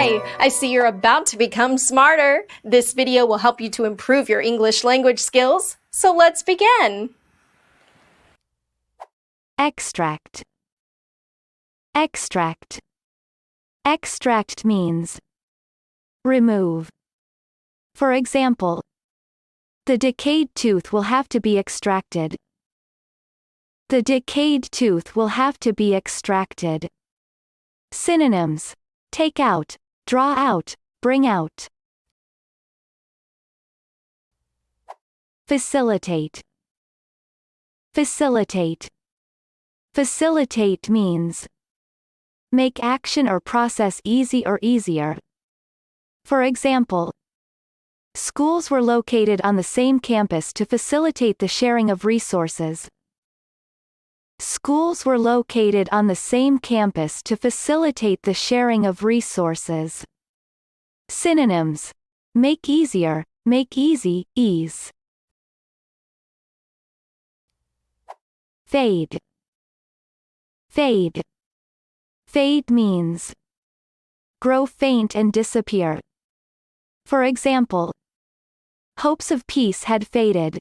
Hi! I see you're about to become smarter. This video will help you to improve your English language skills. So let's begin. Extract. Extract. Extract means remove. For example, the decayed tooth will have to be extracted. The decayed tooth will have to be extracted. Synonyms: take out, draw out, bring out. Facilitate. Facilitate. Facilitate means make action or process easy or easier. For example, schools were located on the same campus to facilitate the sharing of resources. Schools were located on the same campus to facilitate the sharing of resources. Synonyms: make easier, make easy, ease. Fade. Fade. Fade means grow faint and disappear. For example, hopes of peace had faded.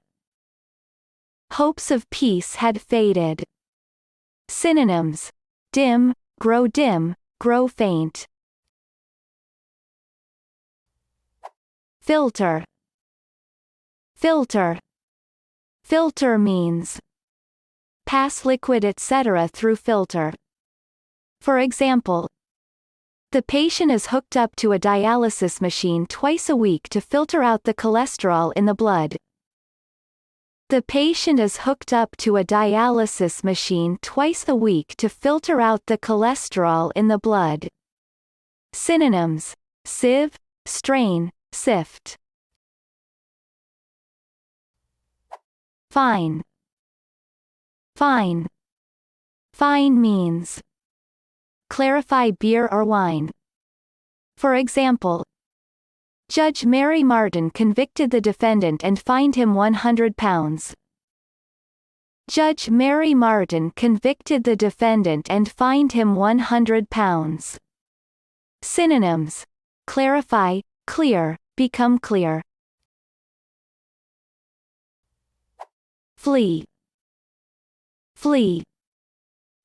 Hopes of peace had faded. Synonyms: dim, grow faint. Filter. Filter. Filter means pass liquid etc. through filter. For example, the patient is hooked up to a dialysis machine twice a week to filter out the cholesterol in the blood. The patient is hooked up to a dialysis machine twice a week to filter out the cholesterol in the blood. Synonyms: sieve, strain, sift. Fine. Fine. Fine means clarify beer or wine. For example, Judge Mary Martin convicted the defendant and fined him £100. Judge Mary Martin convicted the defendant and fined him £100. Synonyms: clarify, clear, become clear. Flee. Flee.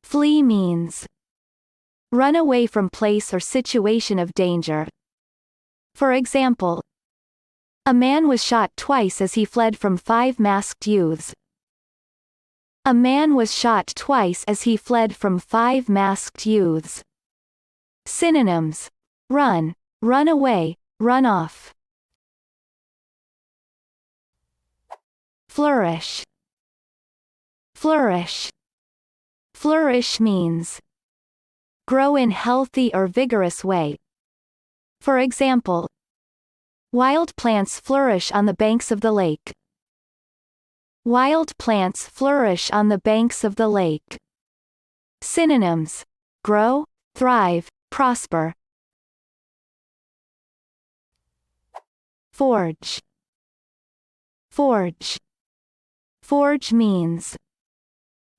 Flee means run away from place or situation of danger. For example, a man was shot twice as he fled from 5 masked youths. A man was shot twice as he fled from 5 masked youths. Synonyms: run, run away, run off. Flourish. Flourish. Flourish means grow in healthy or vigorous way. For example, wild plants flourish on the banks of the lake. Wild plants flourish on the banks of the lake. Synonyms: grow, thrive, prosper. Forge. Forge. Forge means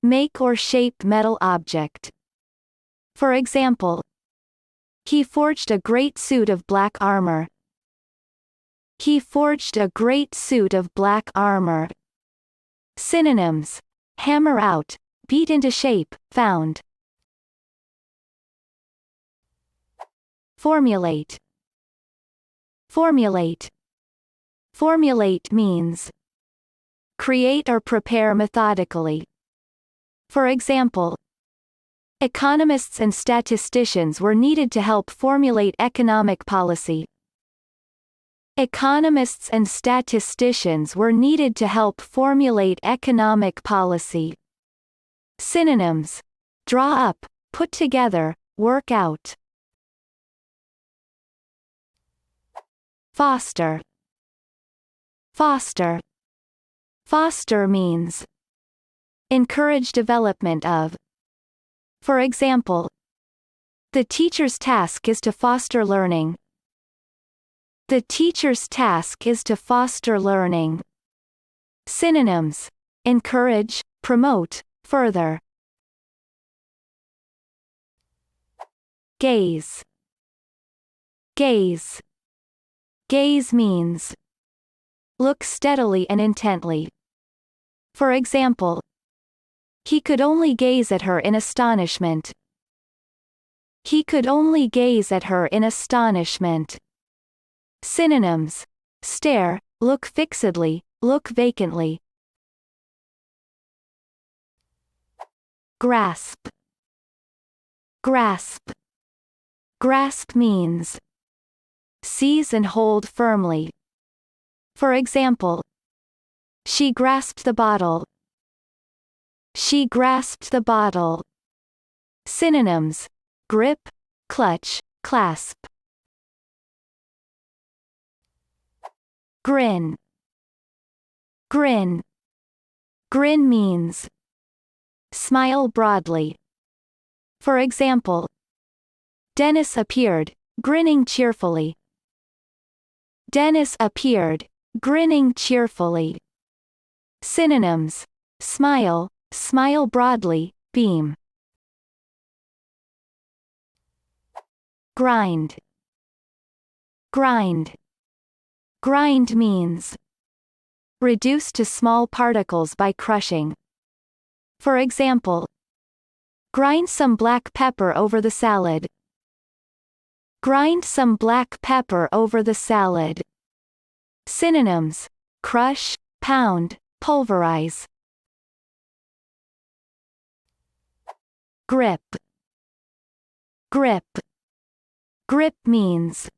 make or shape metal object. For example, he forged a great suit of black armor. He forged a great suit of black armor. Synonyms: hammer out, beat into shape, found. Formulate. Formulate. Formulate means create or prepare methodically. For example, economists and statisticians were needed to help formulate economic policy. Economists and statisticians were needed to help formulate economic policy. Synonyms: draw up, put together, work out. Foster. Foster. Foster means encourage development of. For example, the teacher's task is to foster learning. The teacher's task is to foster learning. Synonyms: encourage, promote, further. Gaze. Gaze. Gaze means look steadily and intently. For example, he could only gaze at her in astonishment. He could only gaze at her in astonishment. Synonyms: stare, look fixedly, look vacantly. Grasp. Grasp. Grasp means seize and hold firmly. For example, she grasped the bottle. She grasped the bottle. Synonyms: grip, clutch, clasp. Grin. Grin. Grin means smile broadly. For example, Dennis appeared, grinning cheerfully. Dennis appeared, grinning cheerfully. Synonyms: smile, smile broadly, beam. Grind. Grind. Grind means reduce to small particles by crushing. For example, grind some black pepper over the salad. Grind some black pepper over the salad. Synonyms: crush, pound, pulverize. Grip. Grip. Grip means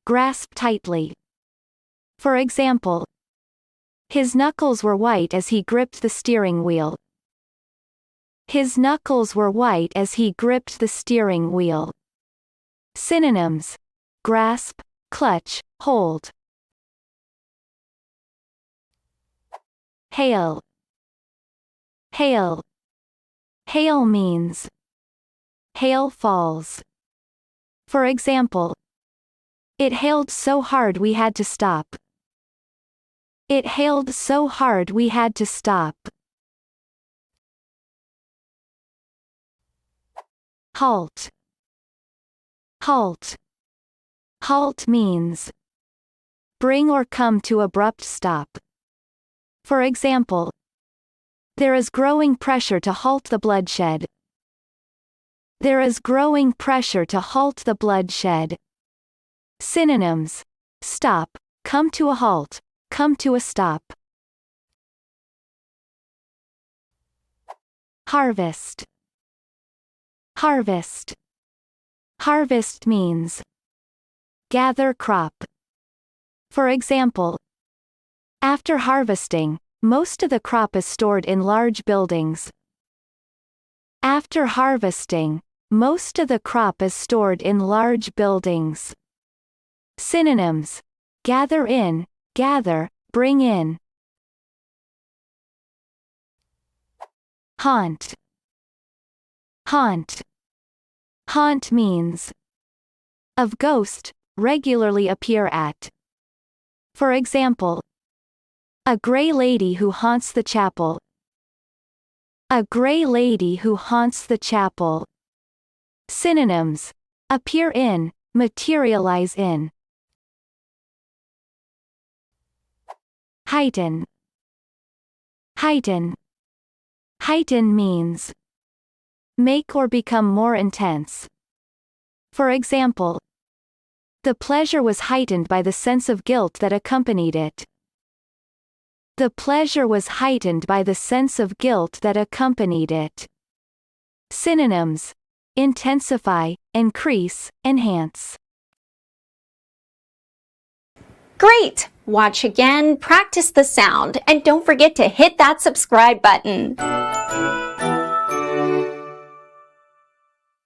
grasp tightly. For example, his knuckles were white as he gripped the steering wheel. His knuckles were white as he gripped the steering wheel. Synonyms: grasp, clutch, hold. Hail. Hail. Hail means hail falls. For example, it hailed so hard we had to stop. It hailed so hard we had to stop. Halt. Halt. Halt means bring or come to abrupt stop. For example, there is growing pressure to halt the bloodshed. There is growing pressure to halt the bloodshed. Synonyms: stop, come to a halt, come to a stop. Harvest. Harvest. Harvest means gather crop. For example, after harvesting, most of the crop is stored in large buildings. After harvesting, most of the crop is stored in large buildings. Synonyms: gather in, gather, bring in. Haunt. Haunt. Haunt means of ghost, regularly appear at. For example, a gray lady who haunts the chapel. A gray lady who haunts the chapel. Synonyms: appear in, materialize in. Heighten. Heighten. Heighten means make or become more intense. For example, the pleasure was heightened by the sense of guilt that accompanied it. The pleasure was heightened by the sense of guilt that accompanied it. Synonyms: intensify, increase, enhance. Great! Watch again, practice the sound, and don't forget to hit that subscribe button.